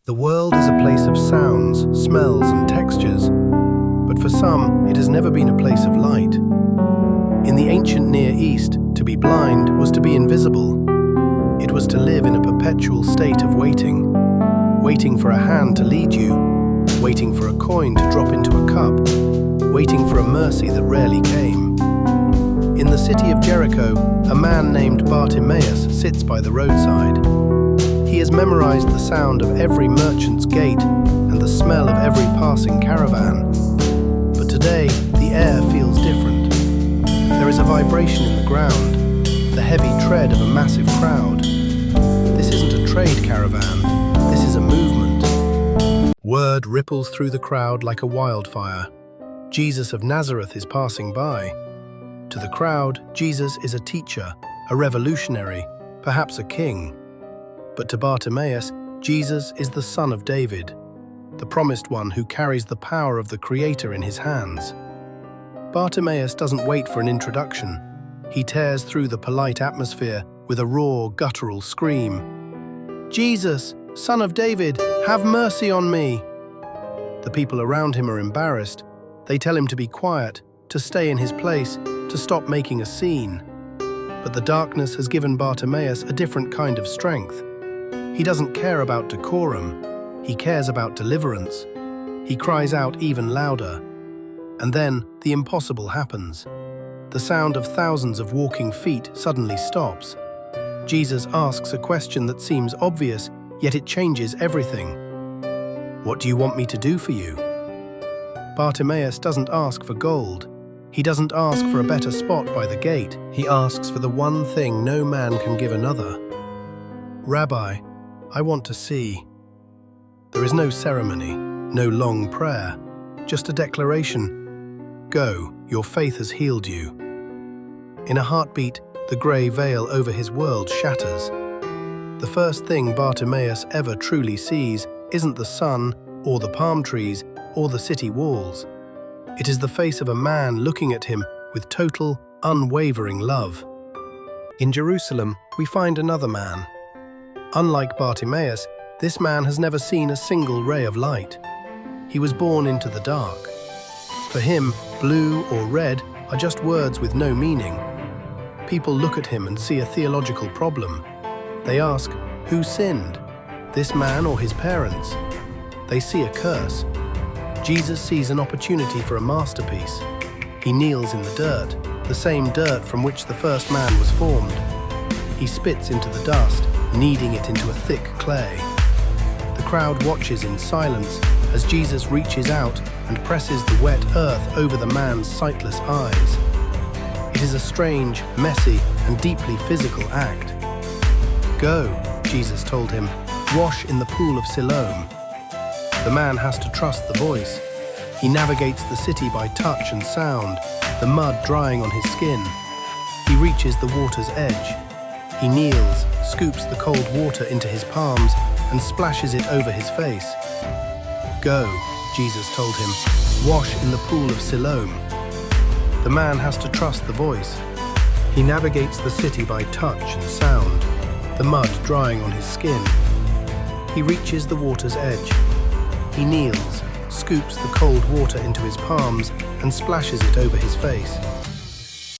The world is a place of sounds, smells, and textures, but for some, it has never been a place of light. In the ancient Near East, to be blind was to be invisible. It was to live in a perpetual state of waiting. Waiting for a hand to lead you, waiting for a coin to drop into a cup, waiting for a mercy that rarely came. In the city of Jericho, a man named Bartimaeus sits by the roadside. He has memorized the sound of every merchant's gate and the smell of every passing caravan. But today, the air feels different. There is a vibration in the ground, the heavy tread of a massive crowd. This isn't a trade caravan, this is a movement. Word ripples through the crowd like a wildfire. Jesus of Nazareth is passing by. To the crowd, Jesus is a teacher, a revolutionary, perhaps a king. But to Bartimaeus, Jesus is the Son of David, the promised one who carries the power of the Creator in his hands. Bartimaeus doesn't wait for an introduction. He tears through the polite atmosphere with a raw, guttural scream. "Jesus, Son of David, have mercy on me!" The people around him are embarrassed. They tell him to be quiet, to stay in his place, to stop making a scene. But the darkness has given Bartimaeus a different kind of strength. He doesn't care about decorum, he cares about deliverance. He cries out even louder. And then the impossible happens. The sound of thousands of walking feet suddenly stops. Jesus asks a question that seems obvious, yet it changes everything. "What do you want me to do for you?" Bartimaeus doesn't ask for gold. He doesn't ask for a better spot by the gate. He asks for the one thing no man can give another. "Rabbi, I want to see." There is no ceremony, no long prayer, just a declaration. "Go, your faith has healed you." In a heartbeat, the grey veil over his world shatters. The first thing Bartimaeus ever truly sees isn't the sun, or the palm trees, or the city walls. It is the face of a man looking at him with total, unwavering love. In Jerusalem, we find another man. Unlike Bartimaeus, this man has never seen a single ray of light. He was born into the dark. For him, blue or red are just words with no meaning. People look at him and see a theological problem. They ask, who sinned, this man or his parents? They see a curse. Jesus sees an opportunity for a masterpiece. He kneels in the dirt, the same dirt from which the first man was formed. He spits into the dust, kneading it into a thick clay. The crowd watches in silence as Jesus reaches out and presses the wet earth over the man's sightless eyes. It is a strange, messy, and deeply physical act. "Go," Jesus told him, "wash in the Pool of Siloam." The man has to trust the voice. He navigates the city by touch and sound, the mud drying on his skin. He reaches the water's edge. He kneels, scoops the cold water into his palms, and splashes it over his face. "Go," Jesus told him, "wash in the Pool of Siloam." The man has to trust the voice. He navigates the city by touch and sound, the mud drying on his skin. He reaches the water's edge. He kneels, scoops the cold water into his palms, and splashes it over his face.